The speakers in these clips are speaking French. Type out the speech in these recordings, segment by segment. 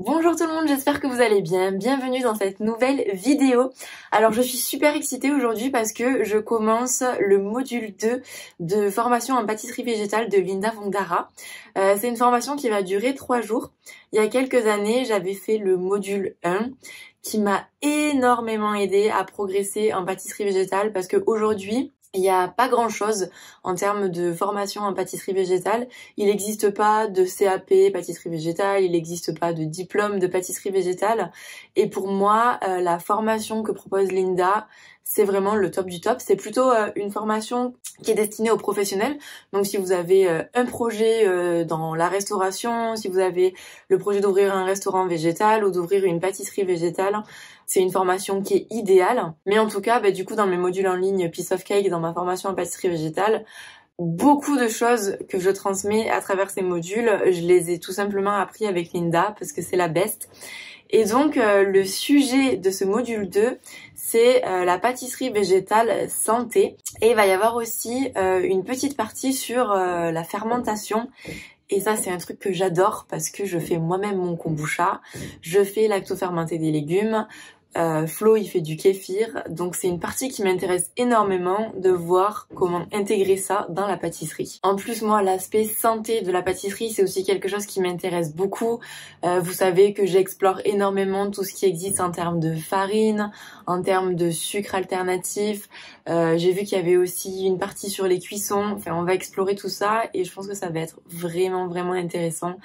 Bonjour tout le monde, j'espère que vous allez bien. Bienvenue dans cette nouvelle vidéo. Alors je suis super excitée aujourd'hui parce que je commence le module 2 de formation en pâtisserie végétale de Linda Vongdara. C'est une formation qui va durer 3 jours. Il y a quelques années, j'avais fait le module 1 qui m'a énormément aidé à progresser en pâtisserie végétale parce qu'aujourd'hui, il n'y a pas grand chose en termes de formation en pâtisserie végétale. Il n'existe pas de CAP pâtisserie végétale, il n'existe pas de diplôme de pâtisserie végétale. Et pour moi, la formation que propose Linda, c'est vraiment le top du top. C'est plutôt une formation qui est destinée aux professionnels. Donc si vous avez un projet dans la restauration, si vous avez le projet d'ouvrir un restaurant végétal ou d'ouvrir une pâtisserie végétale, c'est une formation qui est idéale. Mais en tout cas, du coup, dans mes modules en ligne Piece of Cake, dans ma formation en pâtisserie végétale, beaucoup de choses que je transmets à travers ces modules, je les ai tout simplement appris avec Linda parce que c'est la best. Et donc, le sujet de ce module 2, c'est la pâtisserie végétale santé. Et il va y avoir aussi une petite partie sur la fermentation. Et ça, c'est un truc que j'adore parce que je fais moi-même mon kombucha, je fais lacto-fermenté des légumes, Flo il fait du kéfir, donc c'est une partie qui m'intéresse énormément de voir comment intégrer ça dans la pâtisserie. En plus moi l'aspect santé de la pâtisserie c'est aussi quelque chose qui m'intéresse beaucoup. Vous savez que j'explore énormément tout ce qui existe en termes de farine, en termes de sucre alternatif. J'ai vu qu'il y avait aussi une partie sur les cuissons, enfin on va explorer tout ça et je pense que ça va être vraiment intéressant.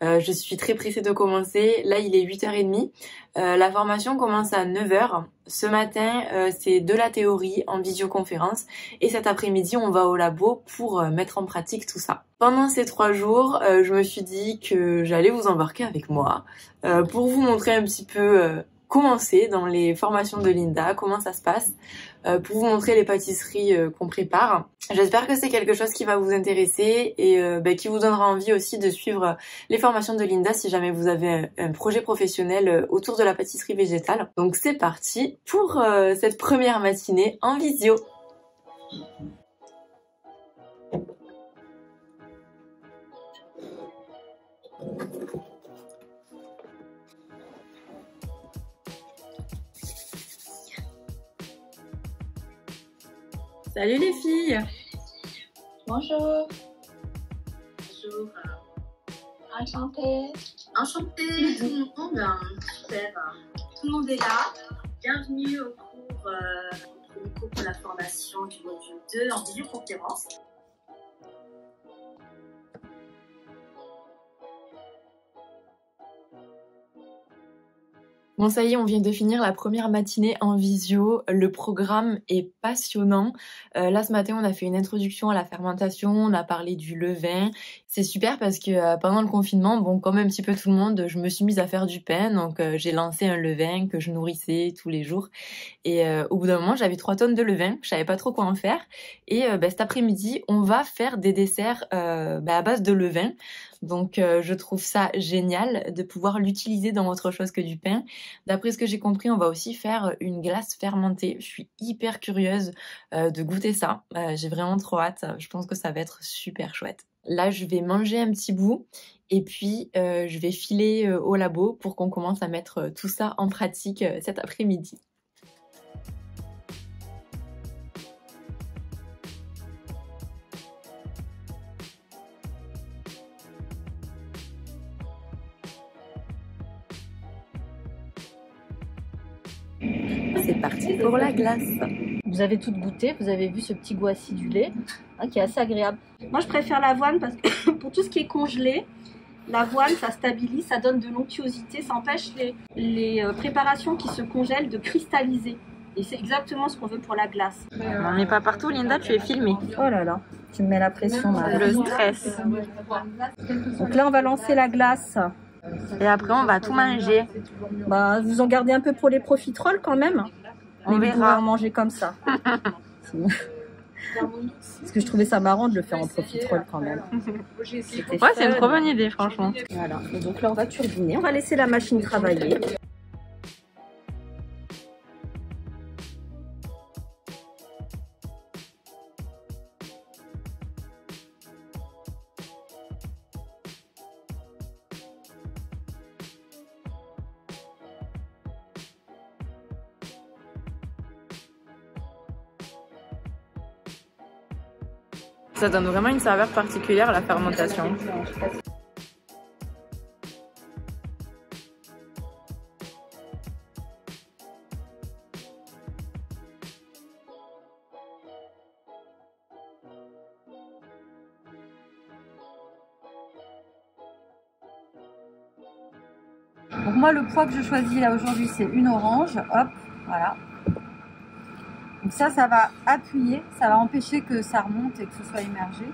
Je suis très pressée de commencer, là il est 8h30. La formation commence à 9h. Ce matin, c'est de la théorie en visioconférence et cet après-midi, on va au labo pour mettre en pratique tout ça. Pendant ces 3 jours, je me suis dit que j'allais vous embarquer avec moi pour vous montrer un petit peu comment c'est dans les formations de Linda, comment ça se passe, pour vous montrer les pâtisseries qu'on prépare. J'espère que c'est quelque chose qui va vous intéresser et qui vous donnera envie aussi de suivre les formations de Linda si jamais vous avez un projet professionnel autour de la pâtisserie végétale. Donc c'est parti pour cette première matinée en visio. Salut les filles! Bonjour. Bonjour. Enchantée. Enchantée, tout le monde. Super. Tout le monde est là. Bienvenue au cours pour la formation du module 2 en visioconférence. Bon ça y est, on vient de finir la première matinée en visio, le programme est passionnant. Là ce matin on a fait une introduction à la fermentation, on a parlé du levain. C'est super parce que pendant le confinement, bon comme un petit peu tout le monde, je me suis mise à faire du pain, donc j'ai lancé un levain que je nourrissais tous les jours. Et au bout d'un moment j'avais 3 tonnes de levain, je savais pas trop quoi en faire. Et cet après-midi on va faire des desserts à base de levain. Donc je trouve ça génial de pouvoir l'utiliser dans autre chose que du pain. D'après ce que j'ai compris, on va aussi faire une glace fermentée. Je suis hyper curieuse de goûter ça. J'ai vraiment trop hâte. Je pense que ça va être super chouette. Là, je vais manger un petit bout et puis je vais filer au labo pour qu'on commence à mettre tout ça en pratique cet après-midi. C'est parti pour la glace. Vous avez toutes goûté, vous avez vu ce petit goût acidulé qui est assez agréable. Moi je préfère l'avoine parce que pour tout ce qui est congelé, l'avoine ça stabilise, ça donne de l'onctuosité, ça empêche les préparations qui se congèlent de cristalliser. Et c'est exactement ce qu'on veut pour la glace. On n'est pas partout, Linda, tu es filmée. Oh là là, tu me mets la pression là. Le stress. Donc là on va lancer la glace. Et après on va tout manger. Vous en gardez un peu pour les profiteroles quand même. On mais verra. Vous en manger comme ça. Parce que je trouvais ça marrant de le faire en profiterole quand même. Ouais, c'est une trop bonne idée franchement. Voilà, et donc là on va turbiner, on va laisser la machine travailler. Ça donne vraiment une saveur particulière à la fermentation. Donc moi le poids que je choisis là aujourd'hui c'est une orange, hop, voilà. Donc ça va appuyer, ça va empêcher que ça remonte et que ce soit immergé.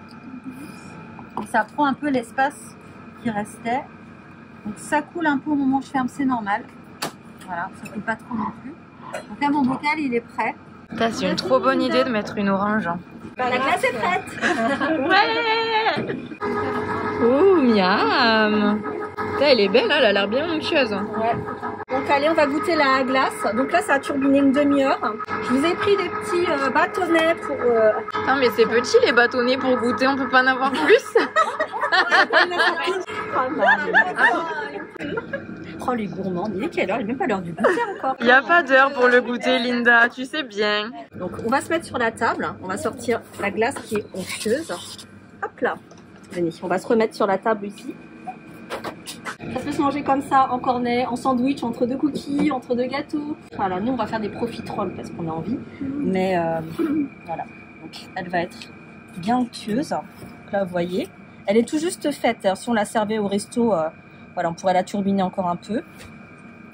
Donc ça prend un peu l'espace qui restait. Donc ça coule un peu au moment où je ferme, c'est normal. Voilà, ça coule pas trop non plus. Donc là mon bocal il est prêt. C'est une trop bonne idée de mettre une orange. La glace est prête. Ouais. Ouh, miam. Elle est belle, elle a l'air bien onctueuse. Ouais. Donc allez, on va goûter la glace. Donc là, ça a turbiné une demi-heure. Je vous ai pris des petits bâtonnets pour... Non mais c'est petit les bâtonnets pour goûter, on peut pas en avoir plus. Oh les gourmands, il est quelle heure? Il n'est même pas l'heure du goûter encore. Il n'y a pas d'heure pour le goûter, Linda, tu sais bien. Donc on va se mettre sur la table. On va sortir la glace qui est onctueuse. Hop là. Venez, on va se remettre sur la table ici. Ça peut se manger comme ça, en cornet, en sandwich, entre deux cookies, entre deux gâteaux. Voilà, nous on va faire des profiteroles parce qu'on a envie. Mais voilà, donc elle va être bien onctueuse. Donc là vous voyez, elle est tout juste faite. Alors, si on la servait au resto, voilà, on pourrait la turbiner encore un peu.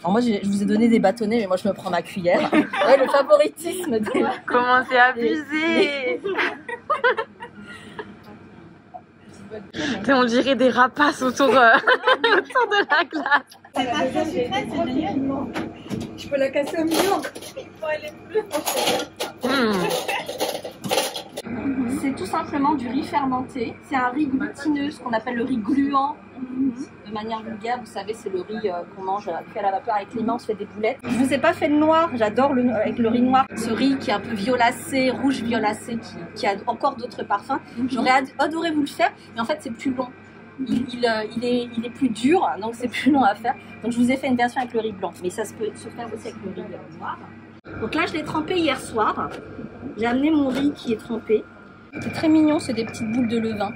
Alors moi je vous ai donné des bâtonnets, mais moi je me prends ma cuillère. Ouais, le favoritisme des... Comment c'est abusé. On dirait des rapaces autour, autour de la glace. C'est pas très sucré, c'est génial. Je peux la casser au milieu. C'est tout simplement du riz fermenté. C'est un riz glutineux, ce qu'on appelle le riz gluant. De manière vulgaire, vous savez, c'est le riz qu'on mange cuit à la vapeur avec les mains, on se fait des boulettes. Je vous ai pas fait le noir, j'adore avec le riz noir. Ce riz qui est un peu violacé, rouge violacé, qui a encore d'autres parfums. J'aurais adoré vous le faire, mais en fait c'est plus long. Il est plus dur, donc c'est plus long à faire. Donc je vous ai fait une version avec le riz blanc, mais ça peut se faire aussi avec le riz noir. Donc là je l'ai trempé hier soir. J'ai amené mon riz qui est trempé. C'est très mignon, c'est des petites boules de levain.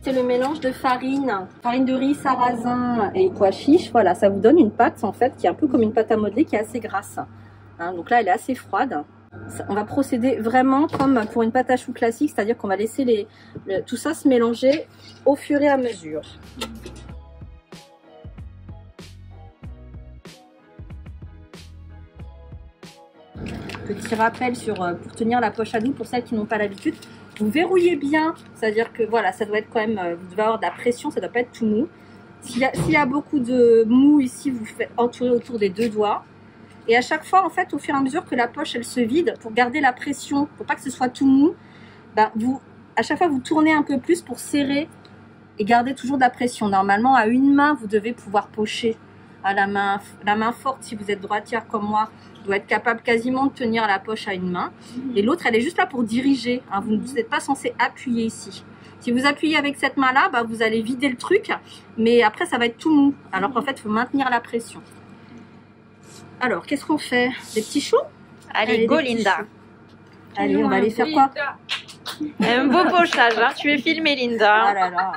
C'est le mélange de farine de riz, sarrasin et pois chiches. Voilà, ça vous donne une pâte en fait qui est un peu comme une pâte à modeler qui est assez grasse. Hein, donc là, elle est assez froide. On va procéder vraiment comme pour une pâte à choux classique, c'est-à-dire qu'on va laisser tout ça se mélanger au fur et à mesure. Petit rappel pour tenir la poche à doux pour celles qui n'ont pas l'habitude. Vous verrouillez bien, c'est-à-dire que voilà, ça doit être quand même, vous devez avoir de la pression, ça ne doit pas être tout mou. S'il y a beaucoup de mou ici, vous faites entourer autour des deux doigts. Et à chaque fois, en fait, au fur et à mesure que la poche elle se vide, pour garder la pression, pour pas que ce soit tout mou, ben, à chaque fois vous tournez un peu plus pour serrer et garder toujours de la pression. Normalement, à une main, vous devez pouvoir pocher. À la main forte, si vous êtes droitière comme moi, doit être capable quasiment de tenir la poche à une main. Et l'autre, elle est juste là pour diriger. Hein. Vous n'êtes pas censé appuyer ici. Si vous appuyez avec cette main-là, bah, vous allez vider le truc, mais après, ça va être tout mou. Alors qu'en fait, il faut maintenir la pression. Alors, qu'est-ce qu'on fait? Des petits choux? Allez, go Linda. Allez, on va aller faire quoi? Un beau pochage, hein. Tu es filmée, Linda. Ah là là.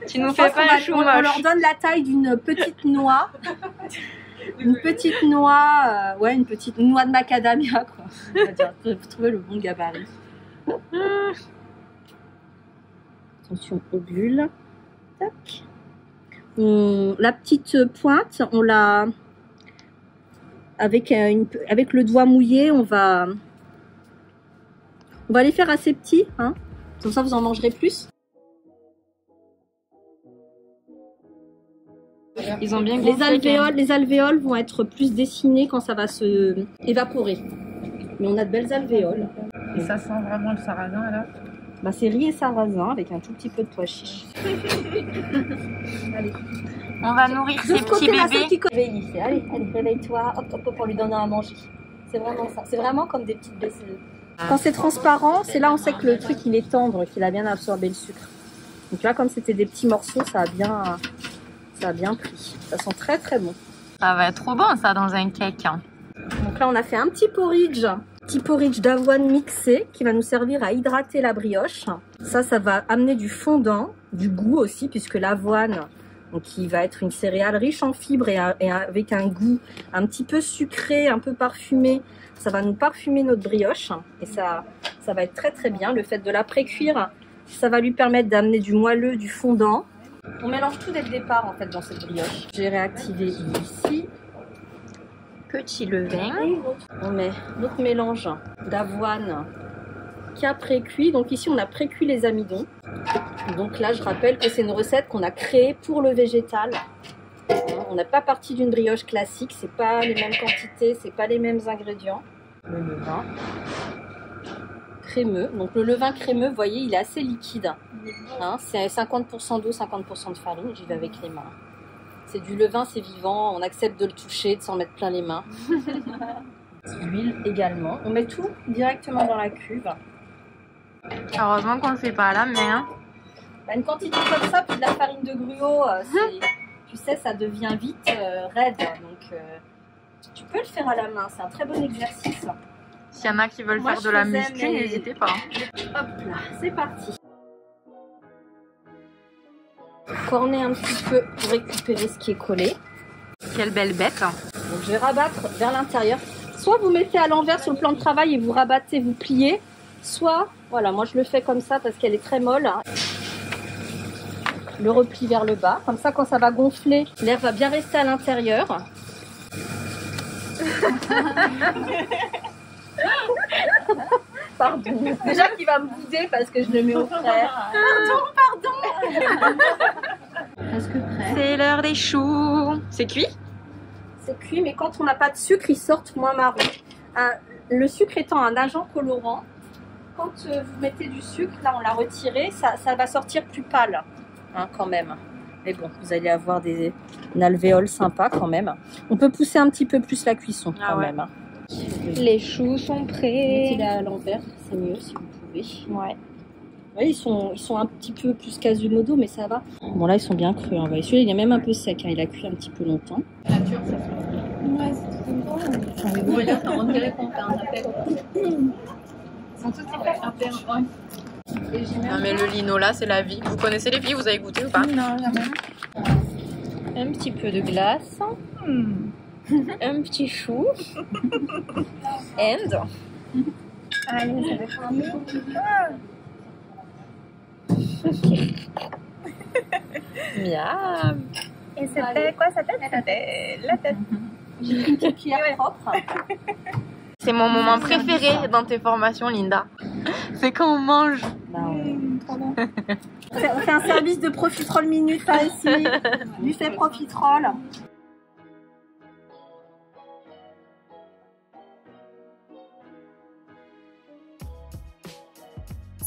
Tu nous fais pas un chou moche. On leur donne la taille d'une petite noix. Une petite noix, ouais, une petite noix de macadamia, quoi. On va dire, pour trouver le bon gabarit. Attention aux bulles. Tac. La petite pointe, on l'a avec le doigt mouillé, on va les faire assez petits, hein. Comme ça, vous en mangerez plus. Ils ont bien les alvéoles vont être plus dessinées quand ça va se évaporer. Mais on a de belles alvéoles. Et ça sent vraiment le sarrasin alors? Bah, c'est riz et sarrasin avec un tout petit peu de pois chiches. Allez. On va nourrir ces petits bébés. Allez, réveille-toi, hop, hop, hop, pour lui donner à manger. C'est vraiment ça. C'est vraiment comme des petites baisselles. Quand c'est transparent, c'est là on sait que le truc il est tendre, qu'il a bien absorbé le sucre. Donc tu vois, comme c'était des petits morceaux, ça a bien pris. Ça sent très très bon. Ça va être trop bon ça dans un cake. Hein. Donc Donc là, on a fait un petit porridge d'avoine mixé qui va nous servir à hydrater la brioche. Ça va amener du fondant, du goût aussi, puisque l'avoine, donc qui va être une céréale riche en fibres et avec un goût un petit peu sucré, un peu parfumé. Ça va nous parfumer notre brioche et ça va être très très bien. Le fait de la pré-cuire, ça va lui permettre d'amener du moelleux, du fondant. On mélange tout dès le départ en fait dans cette brioche. J'ai réactivé ici. Petit levain. On met notre mélange d'avoine qui a pré-cuit. Donc ici on a pré-cuit les amidons. Donc là je rappelle que c'est une recette qu'on a créée pour le végétal. On n'est pas parti d'une brioche classique, c'est pas les mêmes quantités, c'est pas les mêmes ingrédients. Le levain crémeux. Donc le levain crémeux, vous voyez, il est assez liquide. Hein, c'est 50% d'eau, 50% de farine. J'y vais avec les mains. C'est du levain, c'est vivant. On accepte de le toucher, de s'en mettre plein les mains. L'huile également. On met tout directement dans la cuve. Heureusement qu'on le fait pas à la main. Une quantité comme ça, puis de la farine de gruau, tu sais, ça devient vite raide. Donc tu peux le faire à la main. C'est un très bon exercice. S'il y en a qui veulent faire de la muscu, n'hésitez pas. Hop là, c'est parti. Corner un petit peu pour récupérer ce qui est collé. Quelle belle bête. Donc je vais rabattre vers l'intérieur. Soit vous mettez à l'envers sur le plan de travail et vous rabattez, vous pliez. Soit, voilà, moi je le fais comme ça parce qu'elle est très molle. Le repli vers le bas. Comme ça, quand ça va gonfler, l'air va bien rester à l'intérieur. Pardon. Déjà qu'il va me bouder parce que je le mets au frais. Pardon. Presque prêt. C'est l'heure des choux. C'est cuit? C'est cuit, mais quand on n'a pas de sucre, ils sortent moins marron. Le sucre étant un agent colorant, quand vous mettez du sucre, là on l'a retiré, ça va sortir plus pâle, hein, quand même. Mais bon, vous allez avoir une alvéole sympa quand même. On peut pousser un petit peu plus la cuisson quand même. Hein. Les choux sont prêts. Mettez-les à l'envers, c'est mieux si vous pouvez. Ouais. Oui, ils sont un petit peu plus quasimodo, mais ça va. Bon là, ils sont bien crus. Hein. Celui-là, il est même un peu sec. Hein. Il a cuit un petit peu longtemps. Nature, ça fait. Ouais, c'est trop bon. Ouais, on dirait qu'on fait un appel. Ils sont tous hyper ouais. Non mais le linola c'est la vie. Vous connaissez les filles, vous avez goûté ou pas? Non, jamais. Un petit peu de glace. Un petit chou. And. Allez, ça va faire mieux. Miam. Et c'était quoi sa tête? C'était la tête. J'ai pris une petite cuillère propre. C'est mon moment préféré dans tes formations, Linda. C'est quand on mange. Trop bon. On fait un service de profiterole minute là ici. Buffet profiterole.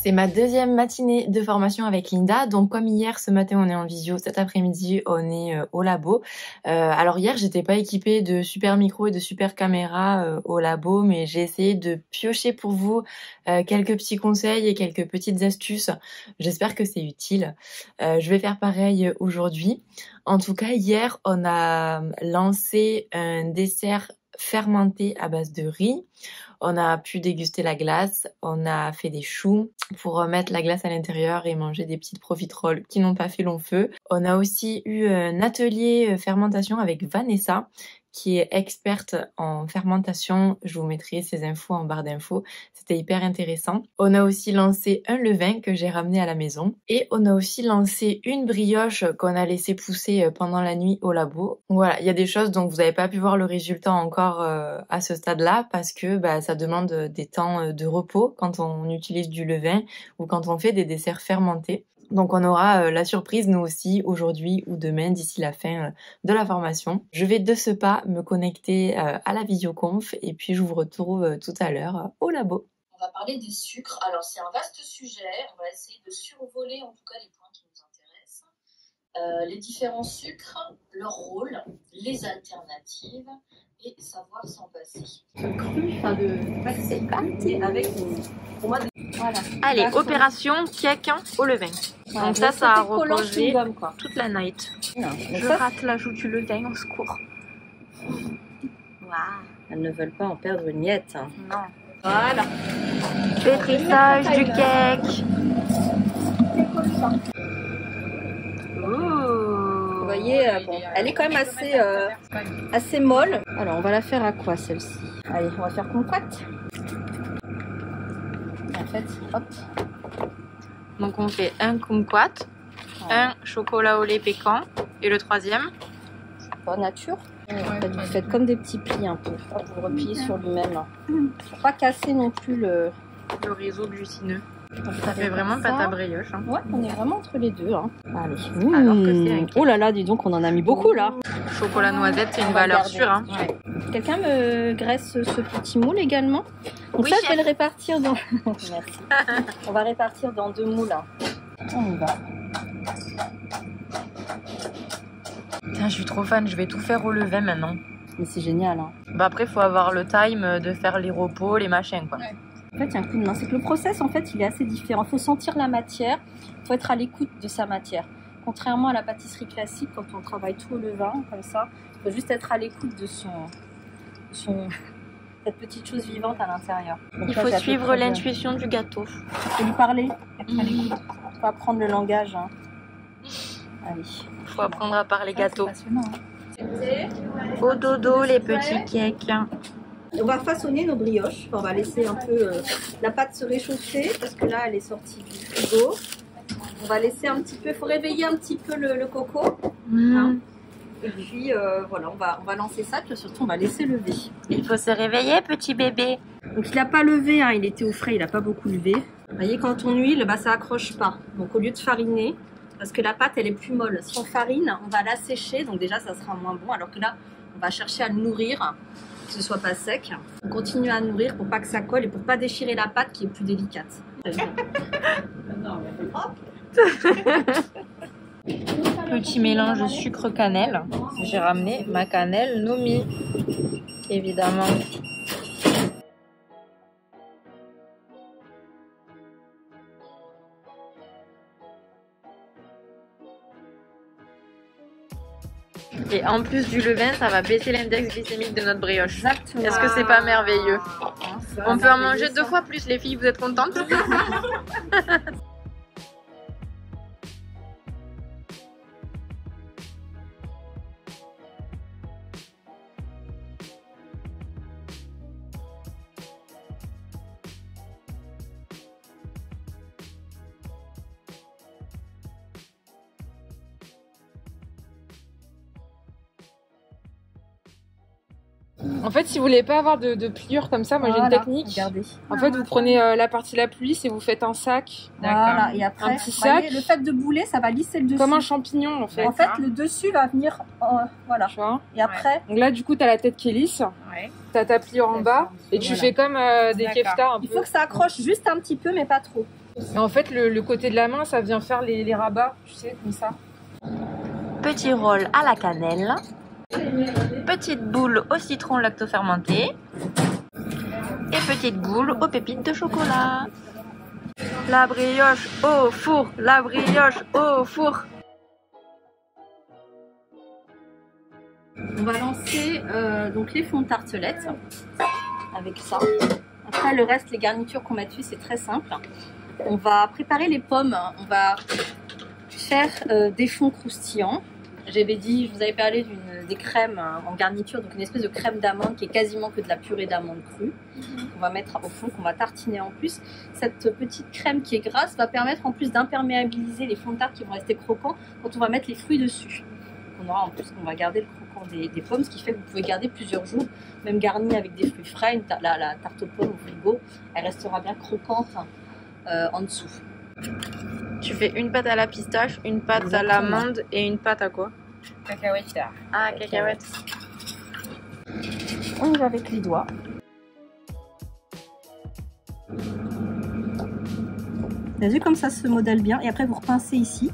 C'est ma deuxième matinée de formation avec Linda. Donc comme hier, ce matin on est en visio, cet après-midi on est au labo. Alors hier j'étais pas équipée de super micro et de super caméra au labo, mais j'ai essayé de piocher pour vous quelques petits conseils et quelques petites astuces. J'espère que c'est utile. Je vais faire pareil aujourd'hui. En tout cas hier on a lancé un dessert fermenté à base de riz. On a pu déguster la glace, on a fait des choux pour mettre la glace à l'intérieur et manger des petites profiteroles qui n'ont pas fait long feu. On a aussi eu un atelier fermentation avec Vanessa, qui est experte en fermentation. Je vous mettrai ses infos en barre d'infos. C'était hyper intéressant. On a aussi lancé un levain que j'ai ramené à la maison. Et on a aussi lancé une brioche qu'on a laissé pousser pendant la nuit au labo. Voilà, il y a des choses dont vous n'avez pas pu voir le résultat encore à ce stade-là parce que ça demande des temps de repos quand on utilise du levain ou quand on fait des desserts fermentés. Donc on aura la surprise nous aussi aujourd'hui ou demain d'ici la fin de la formation. Je vais de ce pas me connecter à la visioconf et puis je vous retrouve tout à l'heure au labo. On va parler des sucres. Alors c'est un vaste sujet. On va essayer de survoler en tout cas les points qui nous intéressent. Les différents sucres, leur rôle, les alternatives et savoir s'en passer. Cru, enfin c'est parti avec pour moi voilà. Allez, opération cake au levain. Voilà, donc ça a reposé quoi. toute la night. Non, je rate l'ajout du levain, au secours. Waouh. Elles ne veulent pas en perdre une miette. Non. Voilà. Pétrissage du cake. Vous voyez, bon, elle est quand même assez molle. Alors, on va la faire à quoi celle-ci? Allez, on va faire kumquat. En fait, hop. Donc on fait un kumquat, un chocolat au lait pécan et le troisième. Pas nature. Vous faites comme des petits plis un peu. Hop, vous repliez sur lui-même. Pour pas casser non plus le réseau glucineux. Ça fait vraiment pâte à brioche. Hein. Ouais, on est vraiment entre les deux. Hein. Allez. Alors que c'est un cake. Oh là là, dis donc, on en a mis beaucoup là. Chocolat noisette, c'est une valeur sûre. Hein. Ouais. Quelqu'un me graisse ce petit moule également. Donc oui, ça, je vais le répartir dans... Merci. On va répartir dans 2 moules. Hein. On y va. Putain, je suis trop fan, je vais tout faire au levain maintenant. Mais c'est génial. Hein. Bah après, il faut avoir le time de faire les repos, les machins quoi. Ouais. En fait, il y a un coup de main. C'est que le process, en fait, il est assez différent. Il faut sentir la matière. Il faut être à l'écoute de sa matière. Contrairement à la pâtisserie classique, quand on travaille tout au levain, comme ça, il faut juste être à l'écoute de cette petite chose vivante à l'intérieur. Il faut suivre l'intuition du gâteau. Il faut lui parler, être à l'écoute. Il faut apprendre le langage. Hein. Allez. Il faut apprendre à parler gâteau. Hein. Au dodo, les petits cakes. On va façonner nos brioches. On va laisser un peu la pâte se réchauffer parce que là, elle est sortie du frigo. On va laisser un petit peu, il faut réveiller un petit peu le coco. Hein. Et puis voilà, on va lancer ça, puis surtout on va laisser lever. Il faut se réveiller, petit bébé. Donc il n'a pas levé, hein, il était au frais, il n'a pas beaucoup levé. Vous voyez, quand on huile, bah, ça accroche pas. Donc au lieu de fariner, parce que la pâte elle est plus molle. Si on farine, on va l'assécher, donc déjà ça sera moins bon. Alors que là, on va chercher à le nourrir, que ce soit pas sec. On continue à nourrir pour pas que ça colle et pour pas déchirer la pâte qui est plus délicate. Petit mélange sucre-cannelle. J'ai ramené ma cannelle Nomi, évidemment. Et en plus du levain, ça va baisser l'index glycémique de notre brioche. Exactement. Est-ce que c'est pas merveilleux? On peut en manger 2 fois plus, les filles, vous êtes contentes? En fait, si vous voulez pas avoir de pliure comme ça, moi j'ai une technique. Regardez. En fait, vous prenez la partie la plus lisse et vous faites un sac. Voilà, et après, un petit sac. voyez, le fait de bouler, ça va lisser le dessus. Comme un champignon en fait. En fait, le dessus va venir, voilà. Tu vois. Et après, donc là, du coup, t'as la tête qui est lisse. Ouais. T'as ta pliure en bas et tu fais comme des keftas un peu. il faut que ça accroche juste un petit peu, mais pas trop. Et en fait, le côté de la main, ça vient faire les rabats, tu sais, comme ça. Petit rôle à la cannelle. Petite boule au citron lactofermenté. Et petite boule aux pépites de chocolat. La brioche au four, la brioche au four. On va lancer donc les fonds de tartelette avec ça. Après, le reste, les garnitures qu'on met dessus, c'est très simple. On va préparer les pommes. On va faire des fonds croustillants. J'avais dit, je vous avais parlé des crèmes en garniture, donc une espèce de crème d'amande qui est quasiment que de la purée d'amande crue. On va mettre au fond, qu'on va tartiner en plus. Cette petite crème qui est grasse va permettre en plus d'imperméabiliser les fonds de tarte qui vont rester croquants quand on va mettre les fruits dessus. On aura en plus qu'on va garder le croquant des pommes, ce qui fait que vous pouvez garder plusieurs jours, même garnie avec des fruits frais. La tarte aux pommes au frigo, elle restera bien croquante en dessous. Tu fais une pâte à la pistache, une pâte à l'amande et une pâte à quoi? Cacahuètes. Ah, cacahuètes. On y va avec les doigts. Vous avez vu comme ça se modèle bien, et après vous repincez ici.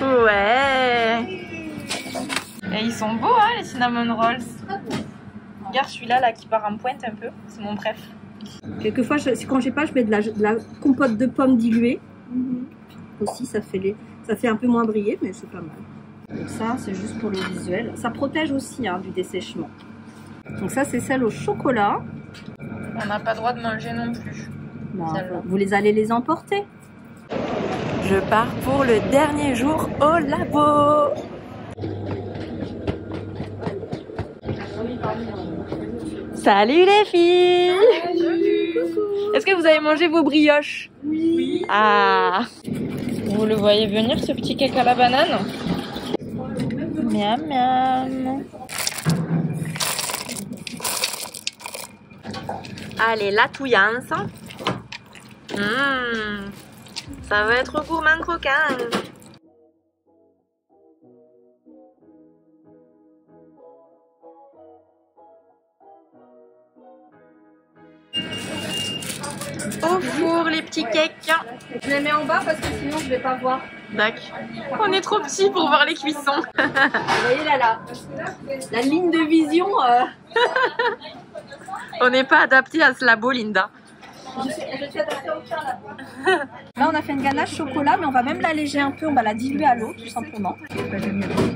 Ouais. Et ils sont beaux, hein, les cinnamon rolls. Regarde celui-là là, qui part en pointe un peu, c'est mon préf. Quelquefois, quand j'ai pas, je mets de la compote de pommes diluée. aussi, ça fait un peu moins briller, mais c'est pas mal. Donc ça, c'est juste pour le visuel. Ça protège aussi hein, du dessèchement. Donc ça, c'est celle au chocolat. On n'a pas le droit de manger non plus. Non, vous allez les emporter. Je pars pour le dernier jour au labo. Salut les filles. Est-ce que vous avez mangé vos brioches? Oui. Ah. Vous le voyez venir, ce petit cake à la banane? Miam miam. Allez, la touillance. Ça va être gourmand croquant. Au four les petits cakes. Je les mets en bas parce que sinon je vais pas voir. D'accord. On est trop petits pour voir les cuissons. Vous voyez là, la ligne de vision. On n'est pas adapté à ce labo, Linda. Je suis adaptée au chat là. Là on a fait une ganache chocolat, mais on va même l'alléger un peu, on va la diluer à l'eau tout simplement.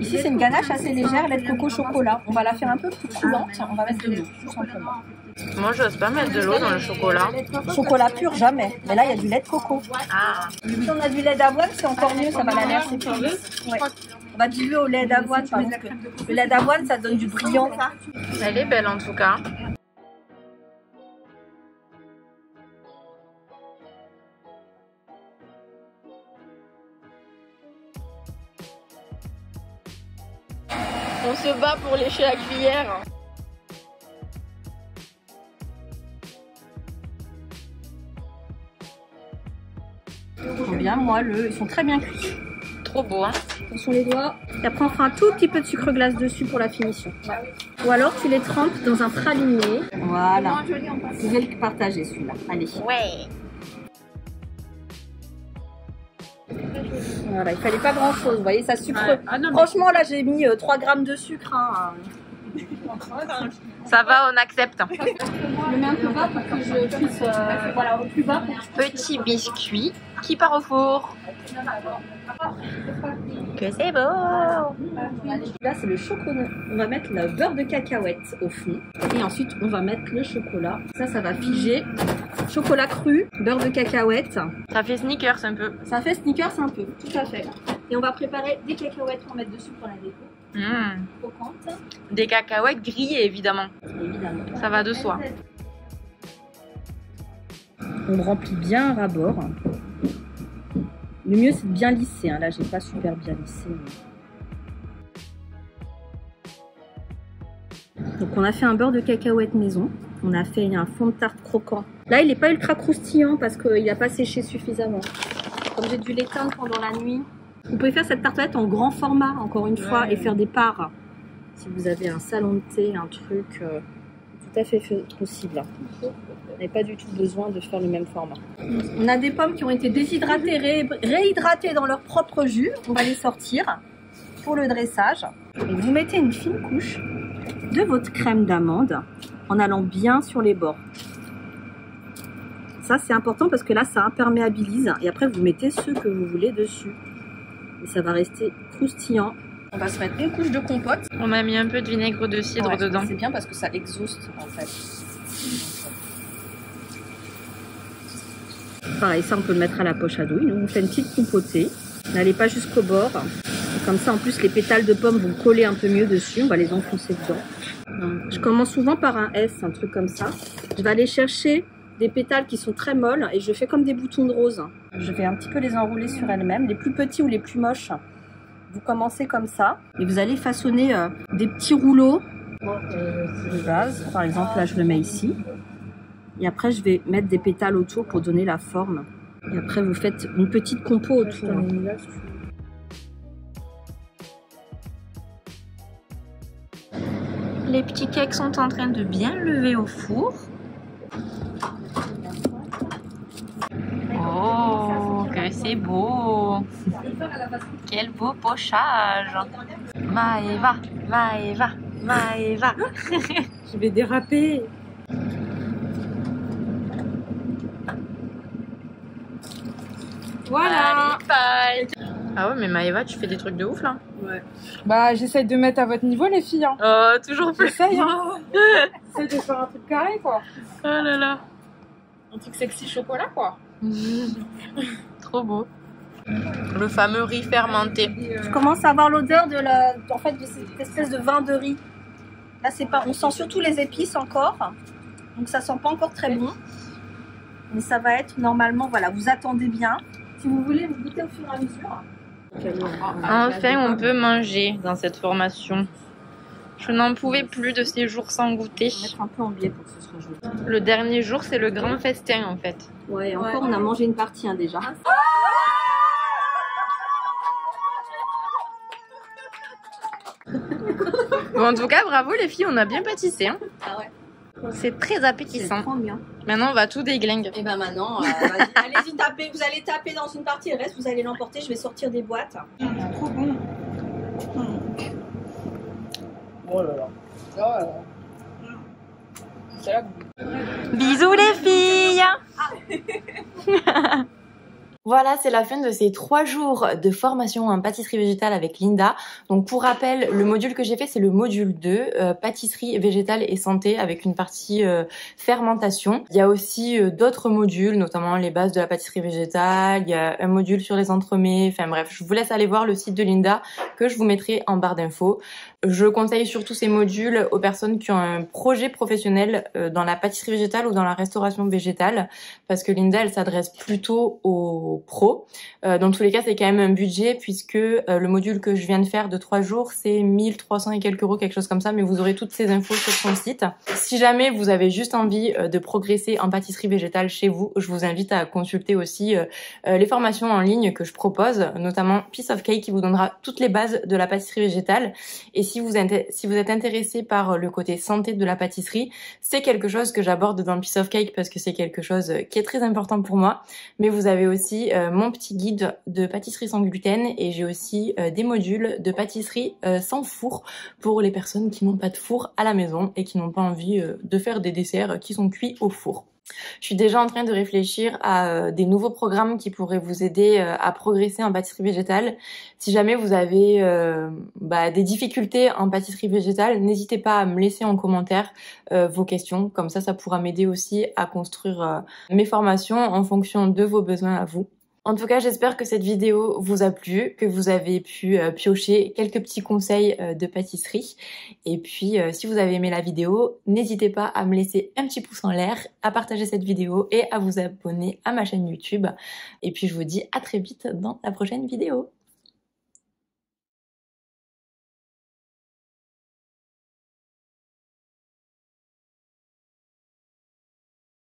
Ici c'est une ganache assez légère, lait de coco chocolat. On va la faire un peu plus coulante, on va mettre de l'eau tout simplement. Moi j'ose pas mettre de l'eau dans le chocolat. Chocolat pur jamais, mais là il y a du lait de coco. Ah. Si on a du lait d'avoine c'est encore mieux, ça va la laver assez plus. Ouais. On va diluer au lait d'avoine parce que le lait d'avoine ça donne du brillant. Elle est belle en tout cas. On se bat pour lécher la cuillère. Ils sont bien moelleux, ils sont très bien cuits. Trop beau hein. Attention les doigts. Et après on fera un tout petit peu de sucre glace dessus pour la finition. Ou alors tu les trempes dans un praliné. Voilà. Vous pouvez le partager celui-là. Allez. Ouais. Voilà, il fallait pas grand chose, vous voyez, ça sucre. Ouais. Ah non, franchement, là j'ai mis 3 grammes de sucre. Hein. Ça va, on accepte. Je le mets un peu bas pour que je puisse. Voilà, au plus bas. Petit biscuit qui part au four. Que c'est beau. Là, c'est le chocolat. On va mettre le beurre de cacahuète au fond. Et ensuite, on va mettre le chocolat. Ça va figer. Chocolat cru, beurre de cacahuète. Ça fait Snickers un peu. Ça fait Snickers un peu, tout à fait. Et on va préparer des cacahuètes pour mettre dessus pour la déco. Croquante. Des cacahuètes grillées, évidemment. Évidemment. Ça va de soi. On remplit bien un ras-bord. Le mieux, c'est de bien lisser. Hein. Là, j'ai pas super bien lissé. Mais... Donc, on a fait un beurre de cacahuète maison. On a fait un fond de tarte croquant. Là, il n'est pas ultra croustillant parce qu'il n'a pas séché suffisamment. Comme j'ai dû l'éteindre pendant la nuit. Vous pouvez faire cette tartelette en grand format, encore une fois, et faire des parts. Si vous avez un salon de thé, un truc, tout à fait possible. Vous n'avez pas du tout besoin de faire le même format. On a des pommes qui ont été déshydratées, réhydratées dans leur propre jus. On va les sortir pour le dressage. Et vous mettez une fine couche de votre crème d'amande en allant bien sur les bords. Ça, c'est important parce que là, ça imperméabilise. Et après, vous mettez ce que vous voulez dessus. Et ça va rester croustillant. On va se mettre une couche de compote. On a mis un peu de vinaigre de cidre dedans. C'est bien parce que ça exhauste en fait. Pareil, ça on peut le mettre à la poche à douille. On fait une petite compotée. N'allez pas jusqu'au bord. Et comme ça, en plus, les pétales de pommes vont coller un peu mieux dessus. On va les enfoncer dedans. Donc, je commence souvent par un S, un truc comme ça. Je vais aller chercher des pétales qui sont très molles et je fais comme des boutons de rose. Je vais un petit peu les enrouler sur elles-mêmes, les plus petits ou les plus moches. Vous commencez comme ça et vous allez façonner des petits rouleaux de base. Par exemple, là, je le mets ici. Et après, je vais mettre des pétales autour pour donner la forme. Et après, vous faites une petite compo autour. Les petits cakes sont en train de bien lever au four. Oh, que c'est beau! Quel beau pochage! Maëva, Maëva, Maëva! Je vais déraper! Voilà. Allez, bye. Ah ouais, mais Maëva, tu fais des trucs de ouf là. Ouais. Bah, j'essaye de mettre à votre niveau, les filles. Hein. Oh, toujours plus. J'essaye, hein. J'essaye de faire un truc carré, quoi. Oh là là. Un truc sexy chocolat, quoi. Trop beau. Le fameux riz fermenté. Je commence à avoir l'odeur de cette espèce de vin de riz. Là, c'est pas, on sent surtout les épices encore, donc ça sent pas encore très bon. Mais ça va être normalement, voilà, vous attendez bien. Si vous voulez, vous goûtez au fur et à mesure. Enfin, on peut manger dans cette formation. Je n'en pouvais plus de ces jours sans goûter. On va mettre un peu en biais pour que ce soit joli. Le dernier jour, c'est le grand festin en fait. Ouais, encore, on a mangé une partie hein, déjà. Bon, en tout cas, bravo les filles, on a bien pâtissé. Hein. Ah ouais. C'est très appétissant. C'est trop bien. Maintenant, on va tout déglinguer. Et ben maintenant, allez-y taper. Vous allez taper dans une partie, le reste vous allez l'emporter. Je vais sortir des boîtes. Trop bon. Oh là là. Oh là là. C'est là que... Bisous les filles. Voilà, c'est la fin de ces 3 jours de formation en pâtisserie végétale avec Linda. Donc pour rappel, le module que j'ai fait, c'est le module 2, pâtisserie végétale et santé, avec une partie fermentation. Il y a aussi d'autres modules, notamment les bases de la pâtisserie végétale, il y a un module sur les entremets, enfin bref, je vous laisse aller voir le site de Linda que je vous mettrai en barre d'infos. Je conseille surtout ces modules aux personnes qui ont un projet professionnel dans la pâtisserie végétale ou dans la restauration végétale, parce que Linda, elle s'adresse plutôt aux pros. Dans tous les cas, c'est quand même un budget, puisque le module que je viens de faire de 3 jours, c'est 1300 et quelques euros, quelque chose comme ça, mais vous aurez toutes ces infos sur son site. Si jamais vous avez juste envie de progresser en pâtisserie végétale chez vous, je vous invite à consulter aussi les formations en ligne que je propose, notamment Piece of Cake qui vous donnera toutes les bases de la pâtisserie végétale. Et si vous êtes intéressé par le côté santé de la pâtisserie, c'est quelque chose que j'aborde dans Piece of Cake parce que c'est quelque chose qui est très important pour moi. Mais vous avez aussi mon petit guide de pâtisserie sans gluten et j'ai aussi des modules de pâtisserie sans four pour les personnes qui n'ont pas de four à la maison et qui n'ont pas envie de faire des desserts qui sont cuits au four. Je suis déjà en train de réfléchir à des nouveaux programmes qui pourraient vous aider à progresser en pâtisserie végétale. Si jamais vous avez des difficultés en pâtisserie végétale, n'hésitez pas à me laisser en commentaire vos questions. Comme ça pourra m'aider aussi à construire mes formations en fonction de vos besoins à vous. En tout cas, j'espère que cette vidéo vous a plu, que vous avez pu piocher quelques petits conseils de pâtisserie. Et puis, si vous avez aimé la vidéo, n'hésitez pas à me laisser un petit pouce en l'air, à partager cette vidéo et à vous abonner à ma chaîne YouTube. Et puis, je vous dis à très vite dans la prochaine vidéo.